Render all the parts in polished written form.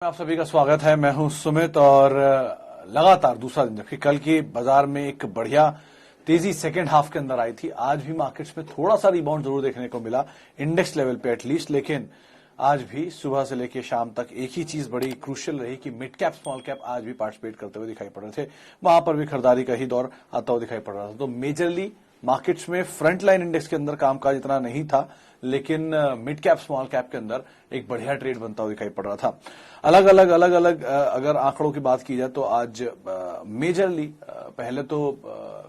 आप सभी का स्वागत है। मैं हूं सुमित और लगातार दूसरा दिन, जबकि कल की बाजार में एक बढ़िया तेजी सेकेंड हाफ के अंदर आई थी। आज भी मार्केट्स में थोड़ा सा रिबाउंड जरूर देखने को मिला इंडेक्स लेवल पे एटलीस्ट, लेकिन आज भी सुबह से लेकर शाम तक एक ही चीज बड़ी क्रूशियल रही कि मिड कैप स्मॉल कैप आज भी पार्टिसिपेट करते हुए दिखाई पड़ रहे थे। वहां पर भी खरीदारी का ही दौर आता हुआ दिखाई पड़ रहा था। तो मेजरली मार्केट्स में फ्रंट लाइन इंडेक्स के अंदर कामकाज इतना नहीं था, लेकिन मिड कैप स्मॉल कैप के अंदर एक बढ़िया ट्रेड बनता हुआ दिखाई पड़ रहा था। अलग अलग अगर आंकड़ों की बात की जाए तो आज मेजरली पहले तो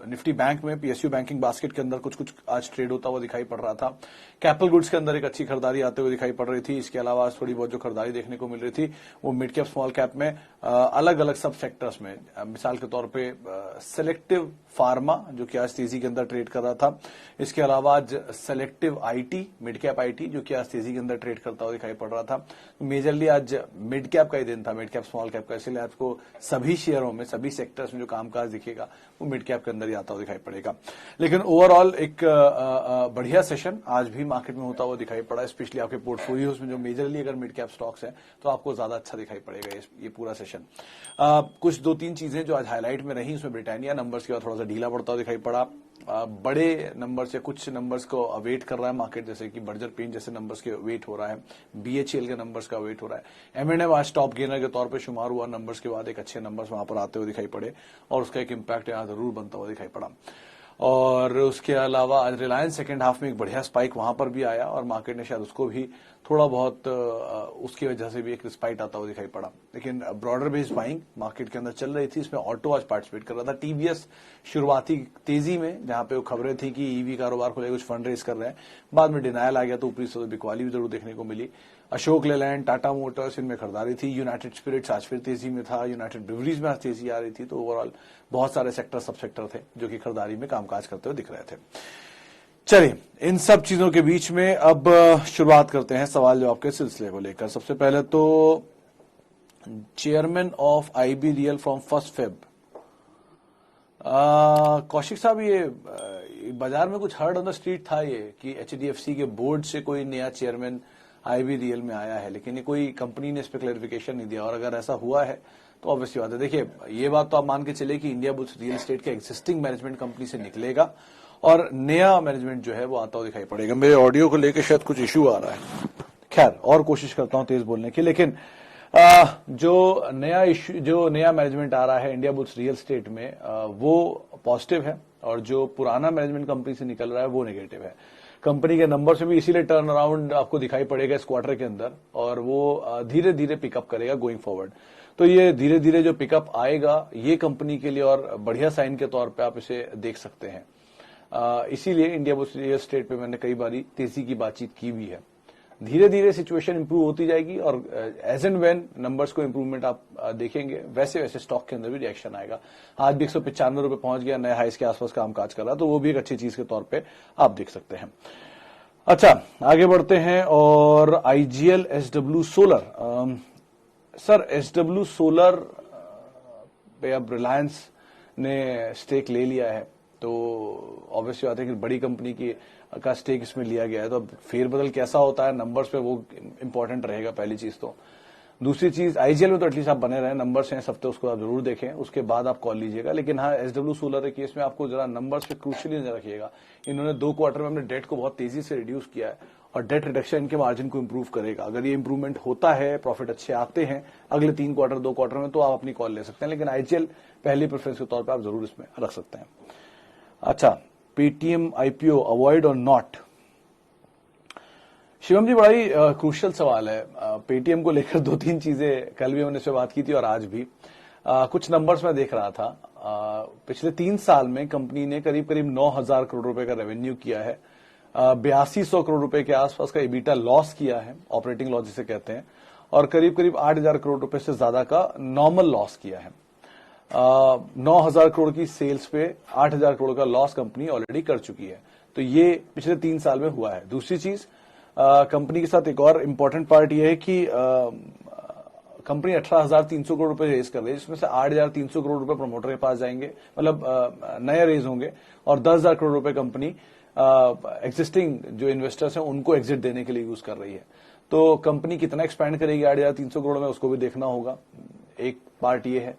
निफ्टी बैंक में पीएसयू बैंकिंग बास्केट के अंदर कुछ आज ट्रेड होता हुआ दिखाई पड़ रहा था। कैपिटल गुड्स के अंदर एक अच्छी खरीदारी आते हुए दिखाई पड़ रही थी। इसके अलावा आज थोड़ी बहुत जो खरीदारी देखने को मिल रही थी वो मिड कैप स्मॉल कैप में अलग अलग सब सेक्टर्स में, मिसाल के तौर पे सेलेक्टिव फार्मा जो कि आज तेजी के अंदर ट्रेड कर रहा था। इसके अलावा आज selective IT, mid cap IT जो कि आज तेजी के अंदर ट्रेड करता हुआ दिखाई पड़ रहा था। मेजरली आज मिड कैप का ही दिन था, मिड कैप स्मॉल कैप का, इसलिए आपको सभी शेयरों में सभी सेक्टर्स में जो कामकाज दिखेगा वो मिड कैप के अंदर ही आता हुआ दिखाई पड़ेगा। लेकिन ओवरऑल एक बढ़िया सेशन आज भी मार्केट में होता हुआ दिखाई पड़ा, स्पेशली आपके पोर्टफोलियोज में जो मेजरली अगर मिड कैप स्टॉक्स हैं तो आपको ज्यादा अच्छा दिखाई पड़ेगा ये पूरा सेशन। कुछ दो तीन चीजें जो आज हाईलाइट में रही, उसमें ब्रिटानिया नंबर्स के बाद थोड़ा सा ढीला पड़ता हुआ दिखाई पड़ा। बड़े नंबर्स या कुछ नंबर्स को अवेट कर रहा है मार्केट, जैसे कि बर्जर पेंट जैसे नंबर्स के वेट हो रहा है, बीएचईएल के नंबर्स का वेट हो रहा है। एमएनएम आज टॉप गेनर के तौर पे शुमार हुआ, नंबर्स के बाद एक अच्छे नंबर्स वहां पर आते हुए दिखाई पड़े और उसका एक इम्पैक्ट यहां जरूर बनता हुआ दिखाई पड़ा। और उसके अलावा आज रिलायंस सेकेंड हाफ में एक बढ़िया स्पाइक वहां पर भी आया और मार्केट ने शायद उसको भी थोड़ा बहुत उसकी वजह से भी एक स्पाइक आता हुआ दिखाई पड़ा। लेकिन ब्रॉडर बेस्ड बाइंग मार्केट के अंदर चल रही थी, इसमें ऑटो आज पार्टिसिपेट कर रहा था। टीवीएस शुरुआती तेजी में जहां पे वो खबरें थी कि ईवी कारोबार को लेकर कुछ फंड रेज कर रहे हैं, बाद में डिनायल आ गया तो ऊपरी से बिकवाली भी जरूर देखने को मिली। अशोक लेलैंड, टाटा मोटर्स, इनमें खरीदारी थी। यूनाइटेड स्पिरिट्स आज फिर तेजी में था, यूनाइटेड ब्रिवरीज में आज तेजी आ रही थी। तो ओवरऑल बहुत सारे सेक्टर सब सेक्टर थे जो कि खरीदारी में कामकाज करते हुए दिख रहे थे। चलिए, इन सब चीजों के बीच में अब शुरुआत करते हैं सवाल जवाब के सिलसिले को लेकर। सबसे पहले तो chairman of IB real from 1 Feb, Kaushik साहब, ये बाजार में कुछ हर्ड ऑन द स्ट्रीट था ये कि एचडीएफसी के बोर्ड से कोई नया चेयरमैन आईबी रियल में आया है, लेकिन ये कोई कंपनी ने इस पर क्लैरिफिकेशन नहीं दिया। और अगर ऐसा हुआ है तो ऑब्वियसली बात है, देखिए ये बात तो आप मान के चले कि इंडिया बुल्स रियल एस्टेट के एग्जिस्टिंग मैनेजमेंट कंपनी से निकलेगा और नया मैनेजमेंट जो है वो आता हुआ दिखाई पड़ेगा। मेरे ऑडियो को लेकर शायद कुछ इश्यू आ रहा है, खैर और कोशिश करता हूं तेज बोलने की। लेकिन जो नया मैनेजमेंट आ रहा है इंडिया बुल्स रियल एस्टेट में वो पॉजिटिव है और जो पुराना मैनेजमेंट कंपनी से निकल रहा है वो नेगेटिव है। कंपनी के नंबर से भी इसीलिए टर्न अराउंड आपको दिखाई पड़ेगा इस क्वार्टर के अंदर और वो धीरे धीरे पिकअप करेगा गोइंग फॉरवर्ड। तो ये धीरे धीरे जो पिकअप आएगा ये कंपनी के लिए और बढ़िया साइन के तौर पे आप इसे देख सकते हैं। इसीलिए इंडिया बुल्स रियल एस्टेट पे मैंने कई बारी तेजी की बातचीत की भी है। धीरे धीरे सिचुएशन इंप्रूव होती जाएगी और एज एंड व्हेन नंबर्स को इंप्रूवमेंट आप देखेंगे वैसे वैसे स्टॉक के अंदर भी रिएक्शन आएगा। आज भी 195 रुपए पहुंच गया, नए हाइस के आसपास कामकाज कर रहा, तो वो भी एक अच्छी चीज के तौर पे आप देख सकते हैं। अच्छा, आगे बढ़ते हैं और IGL SW solar, sir SW solar पे अब रिलायंस ने स्टेक ले लिया है, तो ऑब्वियसली बात है कि बड़ी कंपनी की का स्टेक इसमें लिया गया है, तो अब फेरबदल कैसा होता है नंबर्स पे वो इंपॉर्टेंट रहेगा पहली चीज तो। दूसरी चीज आईजीएल में तो एटलीस्ट आप बने रहे, नंबर्स हैं इस हफ्ते, उसको आप जरूर देखें, उसके बाद आप कॉल लीजिएगा। लेकिन हाँ, एसडब्ल्यू सोलर के केस में आपको जरा नंबर्स पे क्रूशियली नजर रखिएगा। इन्होंने 2 क्वार्टर में अपने डेट को बहुत तेजी से रिड्यूस किया है और डेट रिडक्शन इनके मार्जिन को इंप्रूव करेगा। अगर ये इंप्रूवमेंट होता है, प्रॉफिट अच्छे आते हैं अगले 3 क्वार्टर 2 क्वार्टर में, तो आप अपनी कॉल ले सकते हैं। लेकिन आईजीएल पहली प्रेफरेंस के तौर पर आप जरूर इसमें रख सकते हैं। अच्छा, पेटीएम आईपीओ अवॉइड और नॉट, शिवम जी बड़ा ही क्रूशियल सवाल है। पेटीएम को लेकर 2-3 चीजें कल भी हमने इस पे बात की थी और आज भी कुछ नंबर्स में देख रहा था। पिछले 3 साल में कंपनी ने करीब करीब 9,000 करोड़ रुपए का रेवेन्यू किया है, 8200 करोड़ रुपए के आसपास का एबिटा लॉस किया है, ऑपरेटिंग लॉस जिसे कहते हैं, और करीब करीब 8,000 करोड़ रुपए से ज्यादा का नॉर्मल लॉस किया है। 9,000 करोड़ की सेल्स पे 8,000 करोड़ का लॉस कंपनी ऑलरेडी कर चुकी है। तो ये पिछले 3 साल में हुआ है। दूसरी चीज, कंपनी के साथ एक और इम्पोर्टेंट पार्ट ये है कि कंपनी 18,300 करोड़ रुपए रेज कर रही है, जिसमें से 8,300 करोड़ रुपए प्रमोटर के पास जाएंगे, मतलब नए रेज होंगे, और 10,000 करोड़ रुपए कंपनी एग्जिस्टिंग जो इन्वेस्टर्स हैं उनको एग्जिट देने के लिए यूज कर रही है। तो कंपनी कितना एक्सपैंड करेगी 8,300 करोड़ में, उसको भी देखना होगा। एक पार्ट ये है,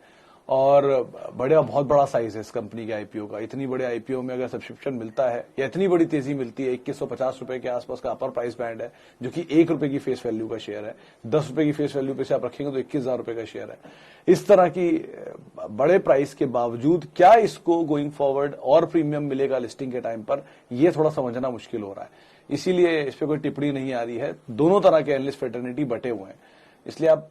और बहुत बड़ा साइज है इस कंपनी के आईपीओ का। इतनी बड़े आईपीओ में अगर सब्सक्रिप्शन मिलता है या इतनी बड़ी तेजी मिलती है, 2150 रुपए के आसपास का अपर प्राइस बैंड है, जो कि 1 रुपए की फेस वैल्यू का शेयर है। 10 रुपए की फेस वैल्यू पे से आप रखेंगे तो 21,000 रुपए का शेयर है। इस तरह की बड़े प्राइस के बावजूद क्या इसको गोइंग फॉरवर्ड और प्रीमियम मिलेगा लिस्टिंग के टाइम पर, यह थोड़ा समझना मुश्किल हो रहा है। इसीलिए इस पर कोई टिप्पणी नहीं आ रही है। दोनों तरह के एनालिस्ट फ्रेटर्निटी बटे हुए हैं, इसलिए आप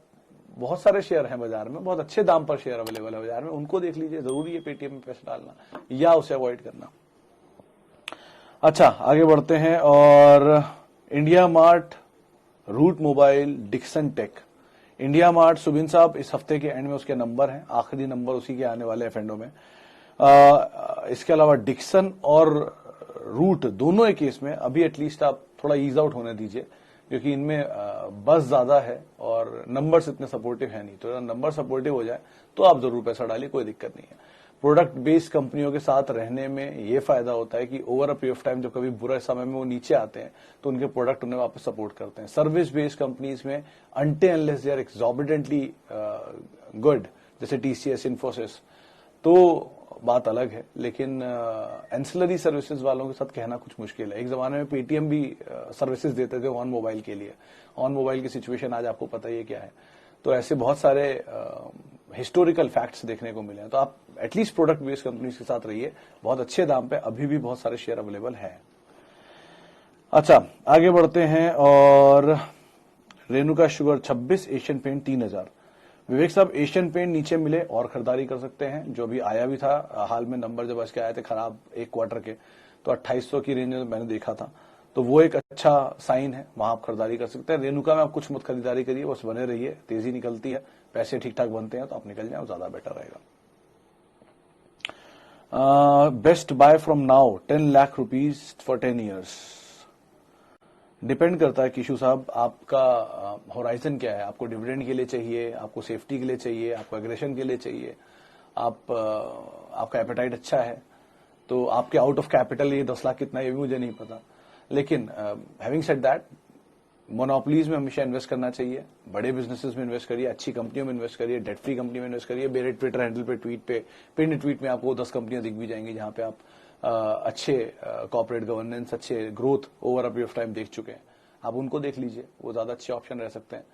बहुत सारे शेयर हैं बाजार में, बहुत अच्छे दाम पर शेयर अवेलेबल है बाजार में, उनको देख लीजिए। जरूरी है पेटीएम में पैसा डालना या उसे अवॉइड करना। अच्छा, आगे बढ़ते हैं, और IndiaMART, Route Mobile, Dixon Tech. IndiaMART, Subin साहब, इस हफ्ते के एंड में उसके नंबर हैं, आखिरी नंबर उसी के आने वाले एफएनडो में। इसके अलावा डिक्सन और रूट दोनों एक केस में अभी एटलीस्ट आप थोड़ा ईज आउट होने दीजिए, क्योंकि इनमें बस ज्यादा है और नंबर्स इतने सपोर्टिव है नहीं। तो नंबर सपोर्टिव हो जाए तो आप जरूर पैसा डालिए, कोई दिक्कत नहीं है। प्रोडक्ट बेस्ड कंपनियों के साथ रहने में ये फायदा होता है कि over a period of time जब कभी बुरे समय में वो नीचे आते हैं तो उनके प्रोडक्ट उन्हें वापस सपोर्ट करते हैं। सर्विस बेस्ड कंपनीज में until unless they are exorbitantly good, जैसे टीसीएस, इन्फोसिस, तो बात अलग है। लेकिन एंसिलरी सर्विसेज वालों के साथ कहना कुछ मुश्किल है। एक जमाने में पेटीएम भी सर्विसेज देते थे ऑन मोबाइल के लिए। ऑन मोबाइल की सिचुएशन आज आपको पता ही है क्या है। तो ऐसे बहुत सारे हिस्टोरिकल फैक्ट्स देखने को मिले हैं। तो आप एटलीस्ट प्रोडक्ट बेस्ड कंपनीज के साथ रहिए, बहुत अच्छे दाम पे अभी भी बहुत सारे शेयर अवेलेबल हैं। अच्छा, आगे बढ़ते हैं, और रेणुका शुगर 26, एशियन पेंट 3000। विवेक साहब, एशियन पेंट नीचे मिले और खरीदारी कर सकते हैं, जो भी आया भी था हाल में। नंबर जब इसके आए थे खराब एक क्वार्टर के, तो 2800 की रेंज में मैंने देखा था, तो वो एक अच्छा साइन है, वहां आप खरीदारी कर सकते हैं। रेणुका में आप कुछ मत खरीदारी करिए, बस बने रहिए। तेजी निकलती है, पैसे ठीक ठाक बनते हैं तो आप निकल जाए, ज्यादा बेटर रहेगा। Best buy from now 10 lakh rupees for 10 years. Depend करता है किशु साहब, आपका होराइजन क्या है। आपको डिविडेंड के लिए चाहिए, आपको सेफ्टी के लिए चाहिए, आपको एग्रेशन के लिए चाहिए, आपका एपेटाइट अच्छा है, तो आपके आउट ऑफ कैपिटल ये 10 लाख कितना, ये भी मुझे नहीं पता। लेकिन हैविंग सेड दैट, मोनोपोलीज में हमेशा इन्वेस्ट करना चाहिए। बड़े बिजनेसेस में इन्वेस्ट करिए, अच्छी कंपनियों में इन्वेस्ट करिए, डेट फ्री कंपनी में इन्वेस्ट करिए। मेरे ट्विटर हैंडल पे पिन ट्वीट में आपको 10 कंपनियां दिख भी जाएंगी जहां पे आप अच्छे कॉर्पोरेट गवर्नेंस, अच्छे growth over a period of time देख चुके हैं। आप उनको देख लीजिए, वो ज्यादा अच्छे ऑप्शन रह सकते हैं।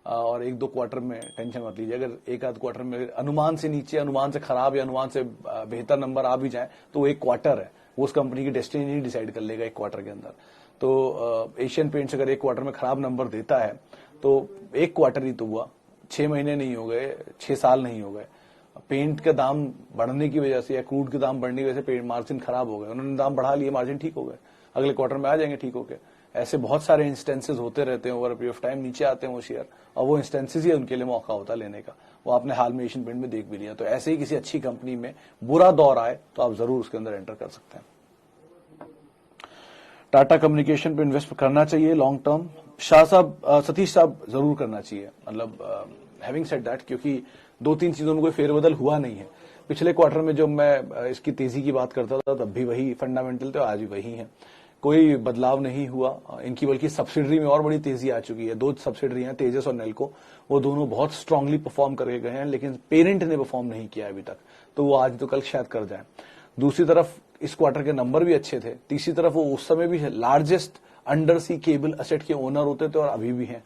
और 1-2 क्वार्टर में टेंशन मत लीजिए। अगर एक आध क्वार्टर में अनुमान से नीचे, अनुमान से खराब या अनुमान से बेहतर नंबर आ भी जाए, तो वो एक क्वार्टर है, वो उस कंपनी की डेस्टिनी नहीं डिसाइड कर लेगा एक क्वार्टर के अंदर। तो एशियन पेंट्स अगर एक क्वार्टर में खराब नंबर देता है तो एक क्वार्टर ही तो हुआ, 6 महीने नहीं हो गए, 6 साल नहीं हो गए। पेंट का दाम बढ़ने की वजह से या क्रूड के दाम बढ़ने की वजह से पेंट मार्जिन खराब हो गए, उन्होंने दाम बढ़ा लिए, मार्जिन ठीक हो गए, अगले क्वार्टर में आ जाएंगे ठीक होके। ऐसे बहुत सारे इंस्टेंसेस होते रहते हैं ओवर पीरियड ऑफ टाइम, नीचे आते हैं वो शेयर, और वो इंस्टेंसेस ही उनके लिए मौका होता है लेने का। वो आपने हाल में एशियन पेंट में देख भी लिया। तो ऐसे ही किसी अच्छी कंपनी में बुरा दौर आए तो आप जरूर उसके अंदर एंटर कर सकते हैं। टाटा कम्युनिकेशन पे इन्वेस्ट करना चाहिए लॉन्ग टर्म। शाह साहब, सतीश साहब, जरूर करना चाहिए। मतलब हैविंग सेड दैट, क्योंकि 2-3 चीजों में कोई फेरबदल हुआ नहीं है। पिछले क्वार्टर में जब मैं इसकी तेजी की बात करता था तब भी वही फंडामेंटल थे, आज भी वही है, कोई बदलाव नहीं हुआ इनकी। बल्कि सब्सिडरी में और बड़ी तेजी आ चुकी है। 2 सब्सिडरी हैं, तेजस और नेल्को, वो दोनों बहुत स्ट्रांगली परफॉर्म करके गए हैं, लेकिन पेरेंट ने परफॉर्म नहीं किया अभी तक, तो वो आज तो कल शायद कर जाए। दूसरी तरफ इस क्वार्टर के नंबर भी अच्छे थे। तीसरी तरफ वो उस समय भी largest under sea cable asset के ओनर होते थे और अभी भी हैं।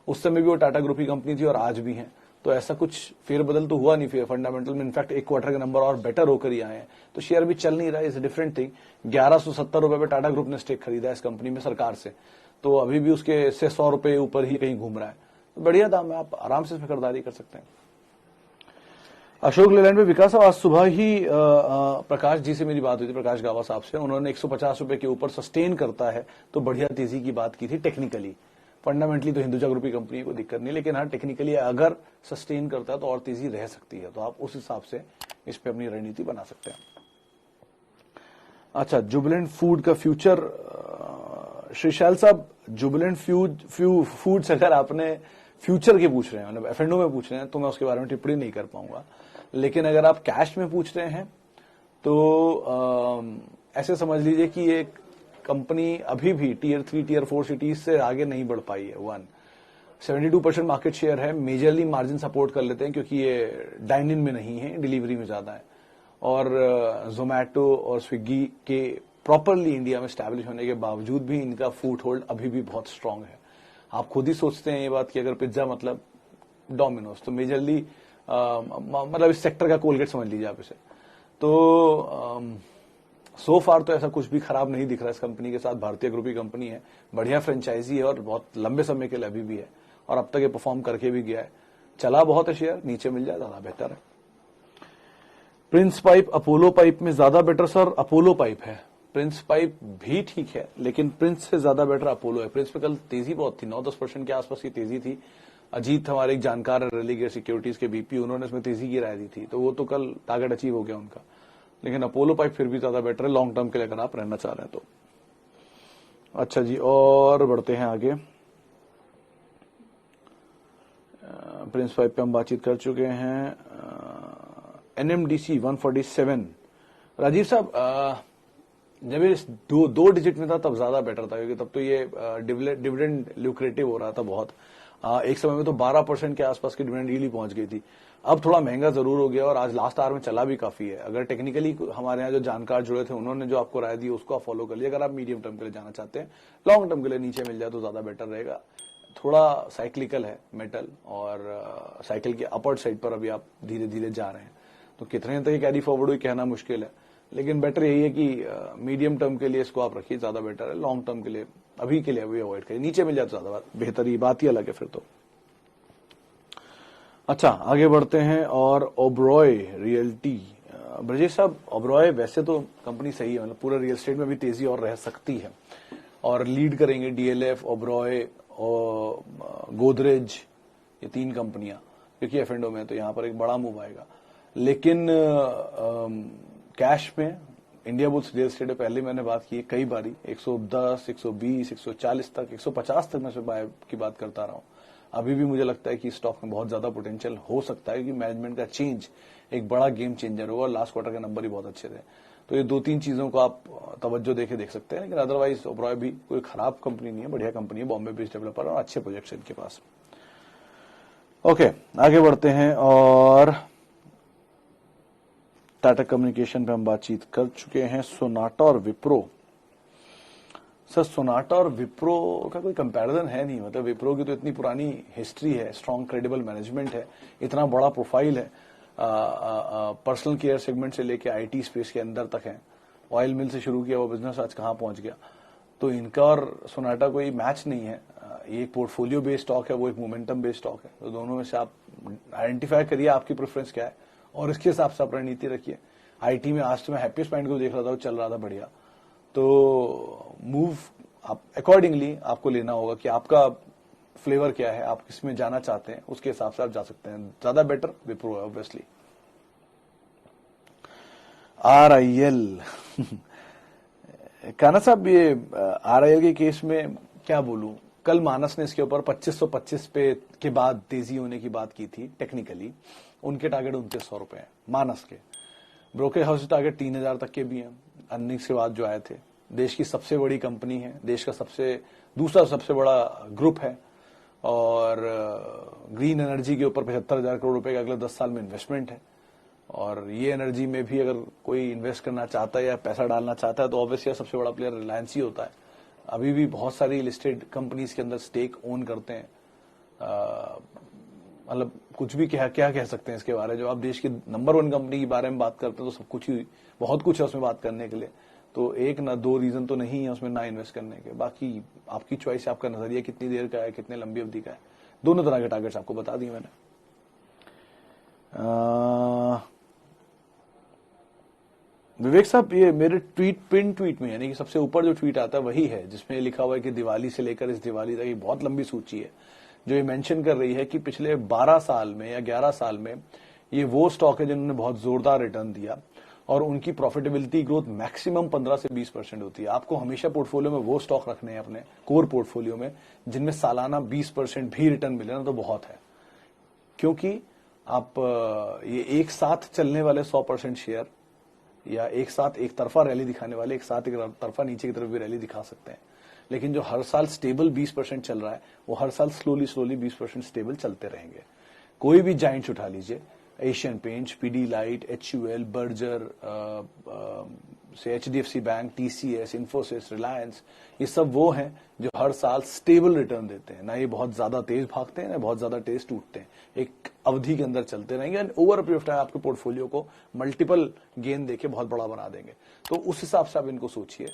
उस समय भी वो टाटा ग्रुप की कंपनी थी और आज भी हैं। तो ऐसा कुछ फेरबदल तो हुआ नहीं फंडामेंटल में। इनफैक्ट एक क्वार्टर के नंबर और बेटर होकर ही आए हैं। तो शेयर भी चल नहीं रहा है, इज डिफरेंट थिंग। 1170 रुपए पे टाटा ग्रुप ने स्टेक खरीदा है इस कंपनी में सरकार से, तो अभी भी उसके से 100 रुपए ऊपर ही कहीं घूम रहा है। तो बढ़िया दाम है, आप आराम से इसमें खरीदारी कर सकते हैं। अशोक लेलैंड में विकास, आज सुबह ही प्रकाश जी से मेरी बात हुई थी, प्रकाश गावा साहब से। उन्होंने 150 रुपए के ऊपर सस्टेन करता है तो बढ़िया तेजी की बात की थी। टेक्निकली, फंडामेंटली तो हिंदुजा ग्रुप की कंपनी को दिक्कत नहीं, लेकिन हाँ टेक्निकली अगर सस्टेन करता है तो और तेजी रह सकती है। तो आप उस हिसाब से इस पे अपनी रणनीति बना सकते हैं। अच्छा, जुबिलेंट फूड का फ्यूचर, श्रीशैल साहब, जुबिलेंट फूड्स अगर आपने फ्यूचर के पूछ रहे हैं, मतलब एफएनडो में पूछ रहे हैं, तो मैं उसके बारे में टिप्पणी नहीं कर पाऊंगा। लेकिन अगर आप कैश में पूछ रहे हैं तो ऐसे समझ लीजिए कि एक कंपनी अभी भी टियर 3 टियर 4 सिटीज से आगे नहीं बढ़ पाई है। 1 72% मार्केट शेयर है। मेजरली मार्जिन सपोर्ट कर लेते हैं क्योंकि ये डाइन इन में नहीं है, डिलीवरी में ज्यादा है। और जोमैटो और स्विगी के प्रॉपरली इंडिया में स्टैब्लिश होने के बावजूद भी इनका फुट होल्ड अभी भी बहुत स्ट्रांग है। आप खुद ही सोचते हैं ये बात कि अगर पिज्जा मतलब डोमिनोज, तो मेजरली मतलब इस सेक्टर का कोलगेट समझ लीजिए आप इसे। तो सो फार तो ऐसा कुछ भी खराब नहीं दिख रहा इस कंपनी के साथ। भारतीय ग्रुप की कंपनी है, बढ़िया फ्रेंचाइजी है और बहुत लंबे समय के लिए अभी भी है, और अब तक ये परफॉर्म करके भी गया है। चला बहुत है शेयर, नीचे मिल जाए ज्यादा बेहतर है। प्रिंस पाइप अपोलो पाइप में ज्यादा बेटर सर अपोलो पाइप है। प्रिंस पाइप भी ठीक है, लेकिन प्रिंस से ज्यादा बेटर अपोलो है। प्रिंस पे कल तेजी बहुत थी, 9-10% के आसपास की तेजी थी। अजीत हमारे एक जानकार रेलिगेयर सिक्योरिटीज के बीपी, उन्होंने इसमें तेजी की राय दी थी, तो वो तो कल टारगेट अचीव हो गया उनका। लेकिन अपोलो पाइप फिर भी ज्यादा बेटर है लॉन्ग टर्म के लिए अगर आप रहना चाह रहे हैं तो। अच्छा जी, और बढ़ते हैं आगे। प्रिंस पाइप पे हम बातचीत कर चुके हैं। एनएमडीसी 147। राजीव साहब, जब ये दो डिजिट में था तब ज्यादा बेटर था, क्योंकि तब तो ये डिविडेंड ल्यूक्रेटिव हो रहा था बहुत। एक समय में तो 12% के आसपास की डिविडेंड यील्ड पहुंच गई थी। अब थोड़ा महंगा जरूर हो गया, और आज लास्ट आवर में चला भी काफी है। अगर टेक्निकली हमारे यहाँ जो जानकार जुड़े थे उन्होंने जो आपको राय दी उसको आप फॉलो कर लिया। अगर आप मीडियम टर्म के लिए जाना चाहते हैं, लॉन्ग टर्म के लिए नीचे मिल जाए तो ज्यादा बेटर रहेगा। थोड़ा साइक्लिकल है मेटल, और साइकिल के अपर्ड साइड पर अभी आप धीरे धीरे जा रहे हैं, तो कितने तक कैरी फॉरवर्ड हुई कहना मुश्किल है। लेकिन बेटर यही है कि मीडियम टर्म के लिए इसको आप रखिए, ज्यादा बेटर है। लॉन्ग टर्म के लिए अभी के लिए अभी अवॉइड करिए, नीचे मिल जाए तो ज्यादा बेहतर, ही बात ही अलग है फिर तो। अच्छा, आगे बढ़ते हैं। और ओबरॉय रियल्टी, ब्रजेश साहब, ओबरॉय वैसे तो कंपनी सही है, मतलब पूरे रियल एस्टेट में भी तेजी और रह सकती है, और लीड करेंगे डीएलएफ, ओबरॉय और गोदरेज, ये 3 कंपनियां, क्योंकि एफ&ओ में तो यहां पर एक बड़ा मूव आएगा। लेकिन कैश में इंडिया बुल्स रियल एस्टेट पहले मैंने बात की है कई बारी, 110, 120, 140 तक, 150 तक मैं बाय की बात करता रहा हूं। अभी भी मुझे लगता है कि स्टॉक में बहुत ज्यादा पोटेंशियल हो सकता है, कि मैनेजमेंट का चेंज एक बड़ा गेम चेंजर होगा, और लास्ट क्वार्टर के नंबर ही बहुत अच्छे थे। तो ये 2-3 चीजों को आप तवज्जो देके देख सकते हैं। लेकिन अदरवाइज ओबरॉय भी कोई खराब कंपनी नहीं है, बढ़िया कंपनी है, बॉम्बे बेस्ड डेवलपर और अच्छे प्रोजेक्ट्स इनके पास। ओके, आगे बढ़ते हैं। और टाटा कम्युनिकेशन पे हम बातचीत कर चुके हैं। सोनाटा और विप्रो, सर सोनाटा और विप्रो का कोई कंपैरिजन है नहीं। मतलब विप्रो की तो इतनी पुरानी हिस्ट्री है, स्ट्रॉन्ग क्रेडिबल मैनेजमेंट है, इतना बड़ा प्रोफाइल है, पर्सनल केयर सेगमेंट से लेके आईटी स्पेस के अंदर तक है। ऑयल मिल से शुरू किया वो बिजनेस आज कहां पहुंच गया। तो इनका और सोनाटा कोई मैच नहीं है। ये एक पोर्टफोलियो बेस्ड स्टॉक है, वो एक मोमेंटम बेस्ड स्टॉक है। तो दोनों में से आप आइडेंटिफाई करिए आपकी प्रेफरेंस क्या है, और इसके हिसाब से आप रणनीति रखिए। आईटी में आज तो मैं हैप्पीएस्ट पॉइंट को देख रहा था, वो चल रहा था बढ़िया। तो मूव आप अकॉर्डिंगली आपको लेना होगा कि आपका फ्लेवर क्या है, आप किसमें जाना चाहते हैं, उसके हिसाब से आप जा सकते हैं। ज्यादा बेटर विप्रो है ऑब्वियसली। आरआईएल काना साहब, ये आरआईएल के केस में क्या बोलूं, कल मानस ने इसके ऊपर 2525 पे के बाद तेजी होने की बात की थी। टेक्निकली उनके टारगेट 2900 रुपए हैं मानस के। ब्रोकर हाउस टारगेट 3000 तक के भी हैं अर्निंग्स के बाद जो आए थे। देश की सबसे बड़ी कंपनी है, देश का दूसरा सबसे बड़ा ग्रुप है, और ग्रीन एनर्जी के ऊपर 75,000 करोड़ रुपए का अगले 10 साल में इन्वेस्टमेंट है। और ये एनर्जी में भी अगर कोई इन्वेस्ट करना चाहता है या पैसा डालना चाहता है तो ऑब्वियसली सबसे बड़ा प्लेयर रिलायंस ही होता है। अभी भी बहुत सारी लिस्टेड कंपनीज के अंदर स्टेक ओन करते हैं। मतलब कुछ भी क्या कह सकते हैं इसके बारे में। जब आप देश की नंबर 1 कंपनी के बारे में बात करते हैं तो सब कुछ ही, बहुत कुछ है उसमें बात करने के लिए। तो एक ना 2 रीजन तो नहीं है उसमें ना इन्वेस्ट करने के। बाकी आपकी चॉइस, आपका नजरिया कितनी देर का है, कितने लंबी अवधि का है। दोनों तरह के टारगेट्स आपको बता दिए मैंने। विवेक साहब, ये मेरे पिन ट्वीट में, यानी कि सबसे ऊपर जो ट्वीट आता है वही है जिसमें लिखा हुआ है कि दिवाली से लेकर इस दिवाली तक, बहुत लंबी सूची है जो ये मेंशन कर रही है कि पिछले 12 साल में या 11 साल में ये वो स्टॉक है जिन्होंने बहुत जोरदार रिटर्न दिया, और उनकी प्रॉफिटेबिलिटी ग्रोथ मैक्सिमम 15 से 20% होती है। आपको हमेशा पोर्टफोलियो में वो स्टॉक रखने हैं अपने कोर पोर्टफोलियो में जिनमें सालाना 20% भी रिटर्न मिले ना, तो बहुत है। क्योंकि आप ये एक साथ चलने वाले 100% शेयर, या एक साथ एक तरफा रैली दिखाने वाले एक साथ एक तरफा नीचे की तरफ भी रैली दिखा सकते हैं। लेकिन जो हर साल स्टेबल 20% चल रहा है वो हर साल स्लोली 20% स्टेबल चलते रहेंगे। कोई भी जाइंट्स उठा लीजिए, एशियन पेंट्स, पीडीलाइट, एचयूएल, बर्जर, से HDFC bank, TCS, Infosys, Reliance, ये सब वो हैं जो हर साल स्टेबल रिटर्न देते हैं। ना ये बहुत ज्यादा तेज भागते हैं ना बहुत ज्यादा तेज टूटते हैं, एक अवधि के अंदर चलते रहेंगे and over a period of time आपके पोर्टफोलियो को मल्टीपल गेन देके बहुत बड़ा बना देंगे। तो उस हिसाब से आप इनको सोचिए,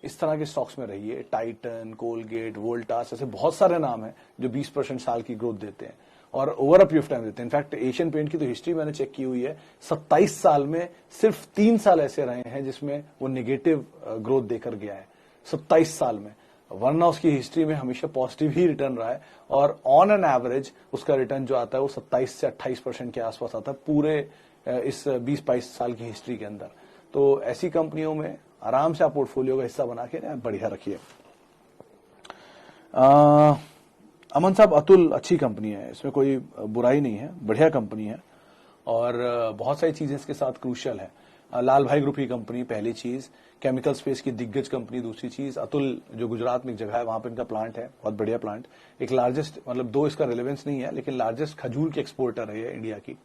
इस तरह के स्टॉक्स में रहिए। टाइटन, कोलगेट, वोल्टास, ऐसे बहुत सारे नाम हैं जो 20% साल की ग्रोथ देते हैं और over a period of time देते हैं। इनफैक्ट एशियन पेंट की तो हिस्ट्री मैंने चेक की हुई है, 27 साल में सिर्फ 3 साल ऐसे रहे हैं जिसमें वो नेगेटिव ग्रोथ देकर गया है, 27 साल में, वरना उसकी हिस्ट्री में हमेशा पॉजिटिव ही रिटर्न रहा है और ऑन एन एवरेज उसका रिटर्न जो आता है वो 27 से 28% के आसपास आता है पूरे इस 20-22 साल की हिस्ट्री के अंदर। तो ऐसी कंपनियों में आराम से आप पोर्टफोलियो का हिस्सा बना के बढ़िया रखिए। अमन साहब, अतुल अच्छी कंपनी है, इसमें कोई बुराई नहीं है, बढ़िया कंपनी है और बहुत सारी चीजें इसके साथ क्रूशियल है। लाल भाई ग्रुप की कंपनी पहली चीज, केमिकल स्पेस की दिग्गज कंपनी दूसरी चीज, अतुल जो गुजरात में एक जगह है वहां पर इनका प्लांट है, बहुत बढ़िया प्लांट, एक लार्जेस्ट, मतलब दो इसका रिलेवेंस नहीं है लेकिन लार्जेस्ट खजूर की एक्सपोर्टर है ये इंडिया की।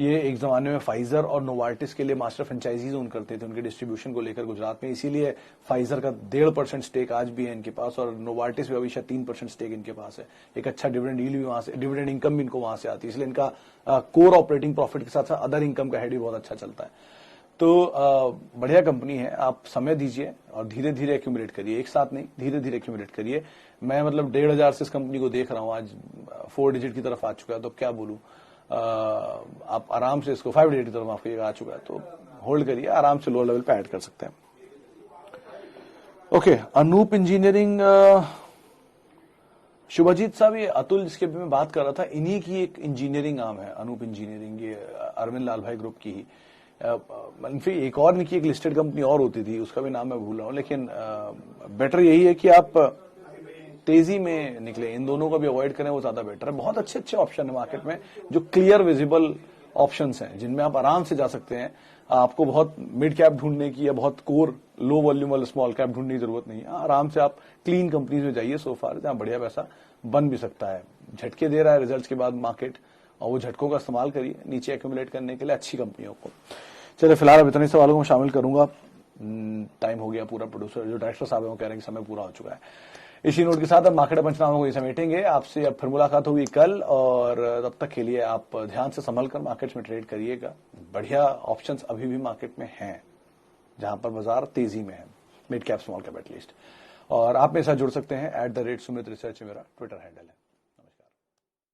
ये एक जमाने में फाइजर और नोवार्टिस के लिए मास्टर फ्रेंचाइजीज ओन करते थे उनके डिस्ट्रीब्यूशन को लेकर गुजरात में, इसीलिए फाइजर का 1.5% स्टेक आज भी है इनके पास और नोवार्टिस में अभी शायद 3% स्टेक इनके पास है। एक अच्छा डिविडेंड यील्ड भी वहां से, डिविडेंड इनकम भी इनको वहां से आती है, इसलिए इनका कोर ऑपरेटिंग प्रॉफिट के साथ साथ अदर इनकम का हेड भी बहुत अच्छा चलता है। तो बढ़िया कंपनी है, आप समय दीजिए और धीरे धीरे एक्यूमुलेट करिए, एक साथ नहीं, धीरे धीरे एक्यूमुलेट करिए। मैं मतलब 1,500 से इस कंपनी को देख रहा हूं, आज 4 डिजिट की तरफ आ चुका है, तो क्या बोलूं, आप आराम से इसको 5 डिजिट की तरफ आपको आ चुका है, तो होल्ड करिए, आराम से लो लेवल पे ऐड कर सकते हैं। ओके, अनूप इंजीनियरिंग, शुभजीत साहब, ये अतुल जिसके मैं बात कर रहा था इन्हीं की एक इंजीनियरिंग आर्म है अनूप इंजीनियरिंग, ये अरविंद लाल भाई ग्रुप की ही। फिर एक और इनकी एक लिस्टेड कंपनी और होती थी, उसका भी नाम मैं भूल रहा हूं, लेकिन बेटर यही है कि आप तेजी में निकले, इन दोनों को भी अवॉइड करें, वो ज्यादा बेटर है। बहुत अच्छे अच्छे ऑप्शन है मार्केट में जो क्लियर विजिबल ऑप्शंस हैं जिनमें आप आराम से जा सकते हैं। आपको बहुत मिड कैप ढूंढने की या बहुत कोर लो वॉल्यूम वाले स्मॉल कैप ढूंढने की जरूरत नहीं है, आराम से आप क्लीन कंपनीज में जाइए सो फार, जहां बढ़िया पैसा बन भी सकता है। झटके दे रहा है रिजल्ट्स के बाद मार्केट, और वो झटकों का इस्तेमाल करिए नीचे एक्यूमुलेट करने के लिए अच्छी कंपनियों को। चलिए, फिलहाल अब इतने सवालों को शामिल करूंगा, टाइम हो गया पूरा, प्रोड्यूसर जो डायरेक्टर साहब है वो कह रहे हैं कि समय पूरा हो चुका है। इसी नोट के साथ अब मार्केट पंचनामा को समेटेंगे, आपसे अब फिर मुलाकात होगी कल, और तब तक के लिए आप ध्यान से संभल कर मार्केट्स में ट्रेड करिएगा। बढ़िया ऑप्शंस अभी भी मार्केट में हैं जहां पर बाजार तेजी में है, mid cap small cap at least. और आप मेरे साथ जुड़ सकते हैं @सुमित रिसर्च, मेरा ट्विटर हैंडल है।